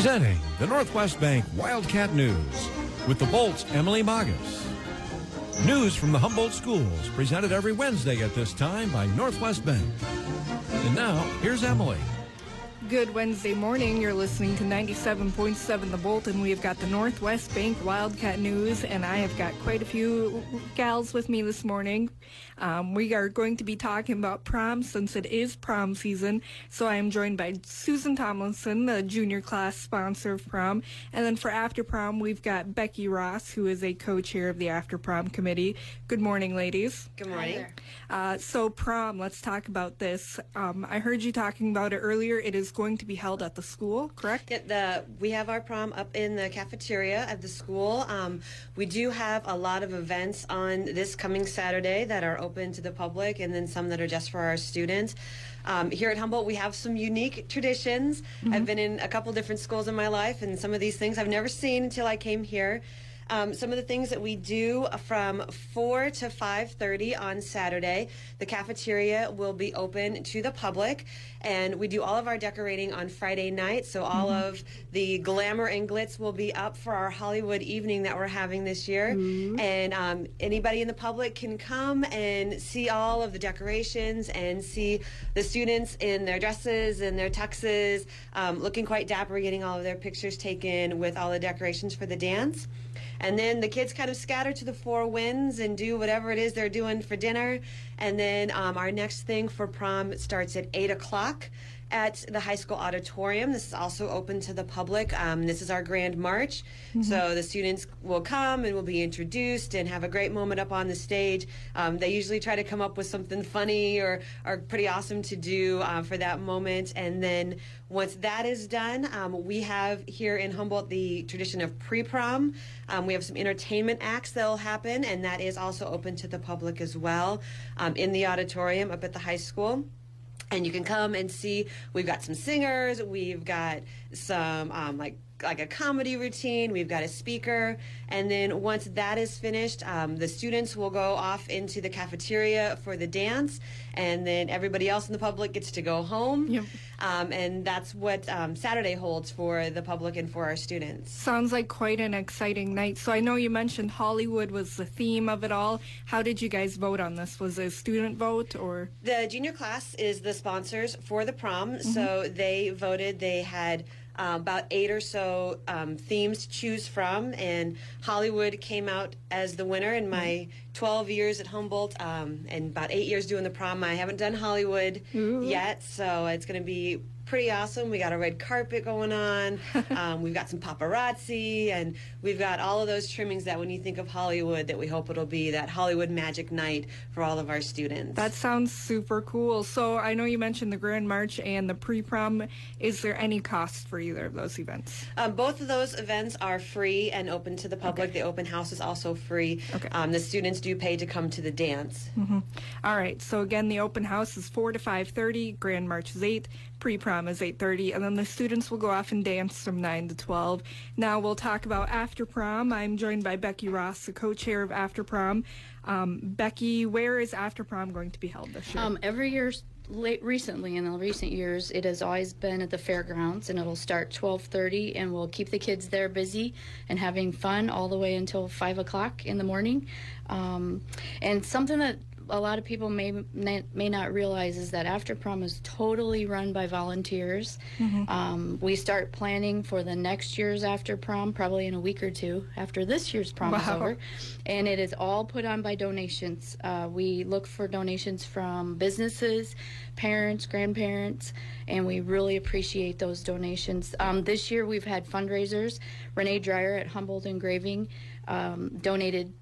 Presenting the Northwest Bank Wildcat News with the Bolt's Emily Magas. News from the Humboldt schools presented every Wednesday at this time by Northwest Bank. And now, here's Emily. Good Wednesday morning. You're listening to 97.7 The Bolt, and we've got the Northwest Bank Wildcat News, and I have got quite a few gals with me this morning. We are going to be talking about prom since it is prom season, so I am joined by Susan Tomlinson, the junior class sponsor of prom, and then for after prom, we've got Becky Ross, who is a co-chair of the after prom committee. Good morning, ladies. Good morning. So prom, let's talk about this. I heard you talking about it earlier. It is going to be held at the school, correct? Yeah, we have our prom up in the cafeteria at the school. We do have a lot of events on this coming Saturday that are open to the public, and then some that are just for our students. Here at Humboldt, we have some unique traditions. I've been in a couple different schools in my life, and some of these things I've never seen until I came here. Some of the things that we do from 4 to 5:30 on Saturday, the cafeteria will be open to the public, and we do all of our decorating on Friday night, so all of the glamour and glitz will be up for our Hollywood evening that we're having this year. And anybody in the public can come and see all of the decorations and see the students in their dresses and their tuxes, looking quite dapper, getting all of their pictures taken with all the decorations for the dance. And then the kids kind of scatter to the four winds and do whatever it is they're doing for dinner. And then our next thing for prom starts at 8 o'clock at the high school auditorium. This is also open to the public. This is our grand march. So the students will come and will be introduced and have a great moment up on the stage. They usually try to come up with something funny or pretty awesome to do for that moment. And then once that is done, we have here in Humboldt the tradition of pre-prom. We have some entertainment acts that will happen, and that is also open to the public as well in the auditorium up at the high school. And you can come and see, we've got some singers, we've got some like a comedy routine, we've got a speaker, and then once that is finished, the students will go off into the cafeteria for the dance, and then everybody else in the public gets to go home. And that's what Saturday holds for the public and for our students. Sounds like quite an exciting night. So I know you mentioned Hollywood was the theme of it all. How did you guys vote on this? Was it a student vote or? The junior class is the sponsors for the prom, so they voted. They had about 8 or so themes to choose from, and Hollywood came out as the winner. In my 12 years at Humboldt and about 8 years doing the prom, I haven't done Hollywood yet, so it's going to be pretty awesome. We got a red carpet going on. We've got some paparazzi, and we've got all of those trimmings that when you think of Hollywood, that we hope it'll be that Hollywood magic night for all of our students. That sounds super cool. So I know you mentioned the Grand March and the pre-prom. Is there any cost for either of those events? Both of those events are free and open to the public. The open house is also free. The students do pay to come to the dance. All right. So again, the open house is 4 to 5:30. Grand March is 8. Pre-prom is 8:30, and then the students will go off and dance from 9 to 12. Now we'll talk about after prom. I'm joined by Becky Ross, the co-chair of after prom. Becky, where is after prom going to be held this year? Every year, recently in the recent years, it has always been at the fairgrounds, and it'll start 12:30, and we'll keep the kids there busy and having fun all the way until 5 o'clock in the morning. And something that a lot of people may not realize is that after prom is totally run by volunteers. We start planning for the next year's after prom probably in a week or two after this year's prom is over, and it is all put on by donations. We look for donations from businesses, parents, grandparents, and we really appreciate those donations. This year we've had fundraisers. Renee Dreyer at Humboldt Engraving donated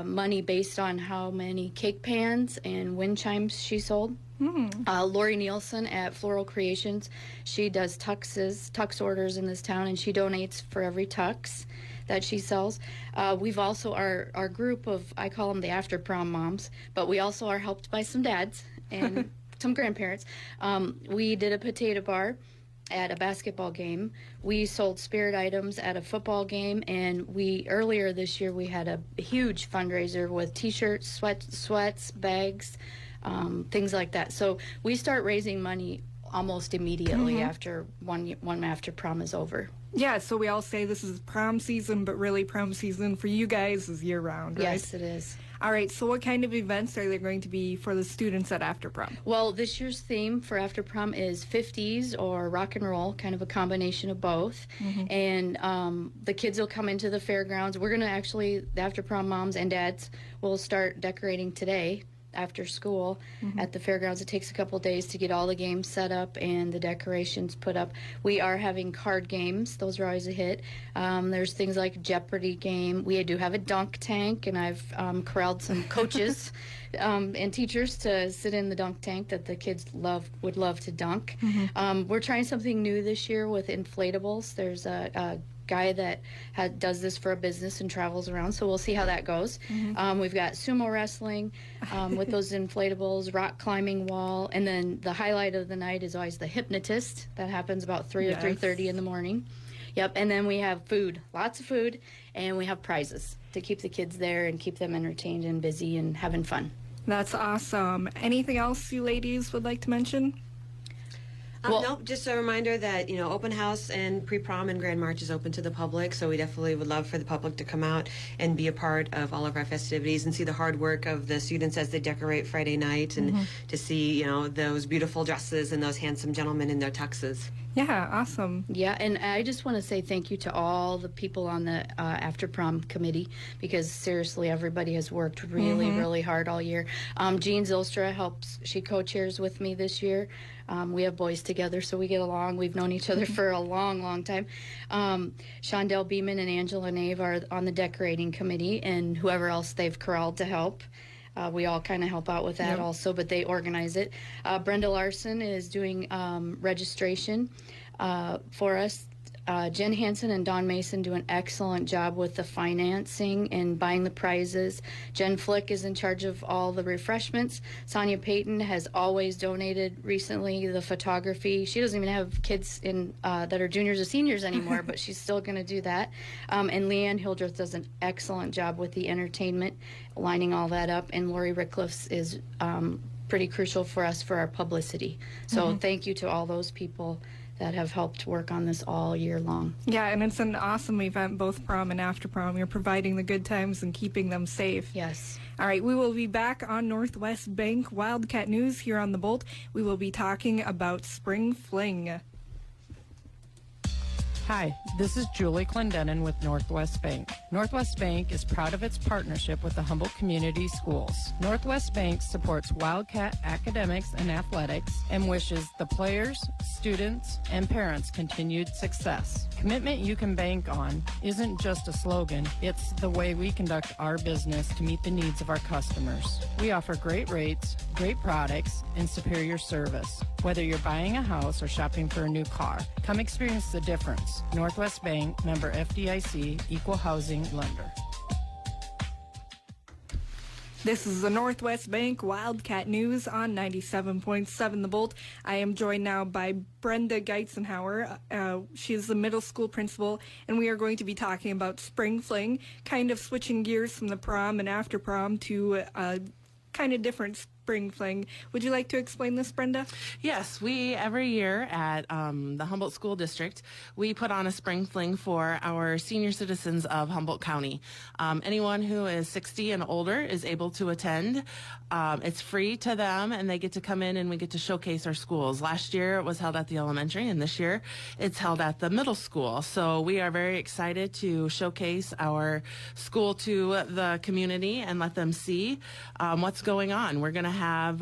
money based on how many cake pans and wind chimes she sold. Lori Nielsen at Floral Creations, she does tux orders in this town, and she donates for every tux that she sells. We've also, our group of, I call them the after prom moms, but we also are helped by some dads and some grandparents. We did a potato bar at a basketball game. We sold spirit items at a football game, and earlier this year we had a huge fundraiser with t-shirts, sweats, bags, things like that. So we start raising money almost immediately after one after prom is over. Yeah, so we all say this is prom season, but really prom season for you guys is year-round, right? Yes, it is. All right, so what kind of events are there going to be for the students at After Prom? Well, this year's theme for After Prom is 50s or rock and roll, kind of a combination of both. And the kids will come into the fairgrounds. We're going to actually, the After Prom moms and dads will start decorating today after school at the fairgrounds. It takes a couple days to get all the games set up and the decorations put up. We are having card games. Those are always a hit. There's things like Jeopardy game. We do have a dunk tank, and I've corralled some coaches and teachers to sit in the dunk tank that the kids would love to dunk. We're trying something new this year with inflatables. There's a guy that does this for a business and travels around, so we'll see how that goes. We've got sumo wrestling with those inflatables, rock climbing wall, and then the highlight of the night is always the hypnotist. That happens about 3 or 3:30 in the morning. Yep, and then we have food, lots of food, and we have prizes to keep the kids there and keep them entertained and busy and having fun. That's awesome. Anything else you ladies would like to mention? No, just a reminder that, open house and pre-prom and Grand March is open to the public, so we definitely would love for the public to come out and be a part of all of our festivities and see the hard work of the students as they decorate Friday night and to see, those beautiful dresses and those handsome gentlemen in their tuxes. Yeah, awesome. Yeah, and I just want to say thank you to all the people on the After Prom committee, because seriously, everybody has worked really, really hard all year. Jean Zylstra helps. She co-chairs with me this year. We have boys together, so we get along. We've known each other for a long, long time. Shondell Beeman and Angela Nave are on the decorating committee, and whoever else they've corralled to help. We all kind of help out with that also, but they organize it. Brenda Larson is doing registration for us. Jen Hansen and Don Mason do an excellent job with the financing and buying the prizes. Jen Flick is in charge of all the refreshments. Sonia Payton has always donated recently the photography. She doesn't even have kids in that are juniors or seniors anymore, but she's still going to do that. And Leanne Hildreth does an excellent job with the entertainment, lining all that up. And Lori Rickliffs is pretty crucial for us for our publicity. So thank you to all those people that have helped work on this all year long. Yeah, and it's an awesome event, both prom and after prom. You're providing the good times and keeping them safe. Yes. All right, we will be back on Northwest Bank Wildcat News here on The Bolt. We will be talking about Spring Fling. Hi, this is Julie Clendenin with Northwest Bank. Northwest Bank is proud of its partnership with the Humboldt Community Schools. Northwest Bank supports Wildcat academics and athletics and wishes the players, students, and parents continued success. Commitment you can bank on isn't just a slogan, it's the way we conduct our business to meet the needs of our customers. We offer great rates, great products, and superior service. Whether you're buying a house or shopping for a new car, come experience the difference. Northwest Bank, member FDIC, equal housing lender. This is the Northwest Bank Wildcat News on 97.7 The Bolt. I am joined now by Brenda Geitzenhauer. She is the middle school principal, and we are going to be talking about Spring Fling, kind of switching gears from the prom and after prom to kind of different Spring Fling. Would you like to explain this, Brenda? Yes, we every year at the Humboldt School District, we put on a Spring Fling for our senior citizens of Humboldt County. Anyone who is 60 and older is able to attend. It's free to them, and they get to come in and we get to showcase our schools. Last year it was held at the elementary, and this year it's held at the middle school. So we are very excited to showcase our school to the community and let them see what's going on. We're going to have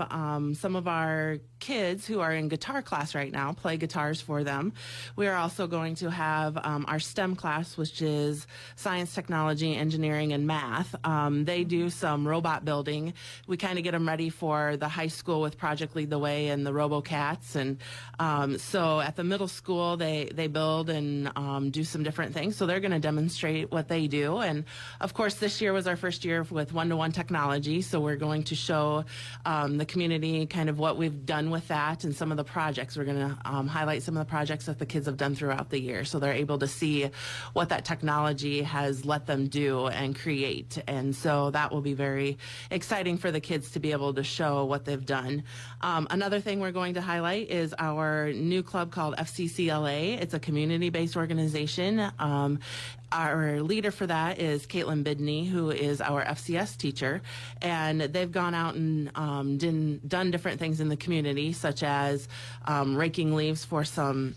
some of our kids who are in guitar class right now play guitars for them. We are also going to have our STEM class, which is science, technology, engineering, and math. They do some robot building. We kind of get them ready for the high school with Project Lead the Way and the RoboCats. And so at the middle school, they build and do some different things. So they're going to demonstrate what they do. And of course, this year was our first year with one-to-one technology. So we're going to show the community kind of what we've done done with that and some of the projects. We're going to highlight some of the projects that the kids have done throughout the year, so they're able to see what that technology has let them do and create. And so that will be very exciting for the kids to be able to show what they've done. Another thing we're going to highlight is our new club called FCCLA. It's a community-based organization. Our leader for that is Caitlin Bidney, who is our FCS teacher, and they've gone out and done different things in the community, such as raking leaves for some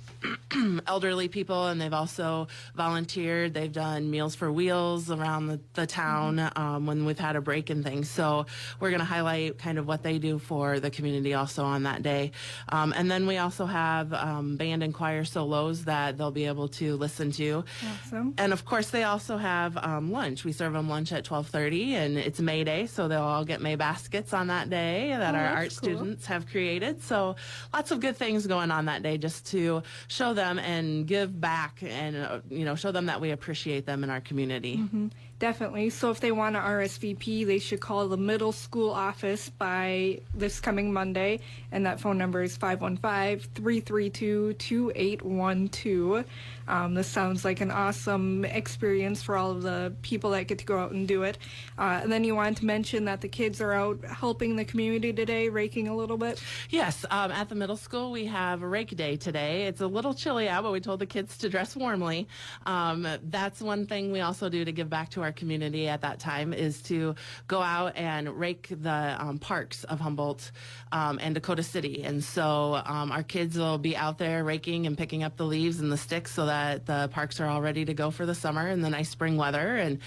elderly people, and they've also volunteered. They've done Meals for Wheels around the town when we've had a break and things. So we're going to highlight kind of what they do for the community also on that day. And then we also have band and choir solos that they'll be able to listen to. Awesome. And of course, they also have lunch. We serve them lunch at 12:30, and it's May Day, so they'll all get May baskets on that day that our art students have created. So lots of good things going on that day, just to show them and give back, and show them that we appreciate them in our community. Mm-hmm. Definitely. So if they want to RSVP, they should call the middle school office by this coming Monday, and that phone number is 515-332-2812. This sounds like an awesome experience for all of the people that get to go out and do it. And then you wanted to mention that the kids are out helping the community today, raking a little bit? Yes. At the middle school, we have a rake day today. It's a little chilly out, but we told the kids to dress warmly. That's one thing we also do to give back to our community at that time, is to go out and rake the parks of Humboldt and Dakota City. And so our kids will be out there raking and picking up the leaves and the sticks so that the parks are all ready to go for the summer and the nice spring weather. And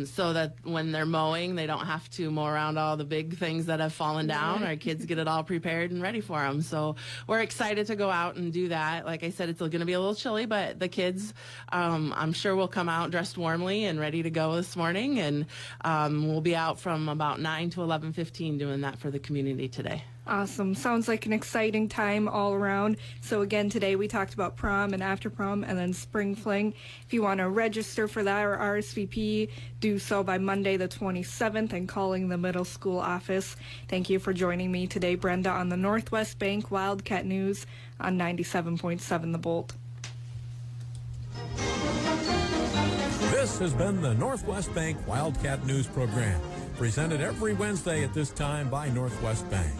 so that when they're mowing, they don't have to mow around all the big things that have fallen down. Our kids get it all prepared and ready for them. So we're excited to go out and do that. Like I said, it's going to be a little chilly, but the kids, I'm sure, will come out dressed warmly and ready to go this morning, and we'll be out from about 9 to 11:15 doing that for the community today. Awesome. Sounds like an exciting time all around. So again, today we talked about prom and after prom and then spring fling. If you want to register for that or RSVP, do so by Monday the 27th and calling the middle school office. Thank you for joining me today, Brenda, on the Northwest Bank Wildcat News on 97.7 The Bolt. This has been the Northwest Bank Wildcat News Program, presented every Wednesday at this time by Northwest Bank.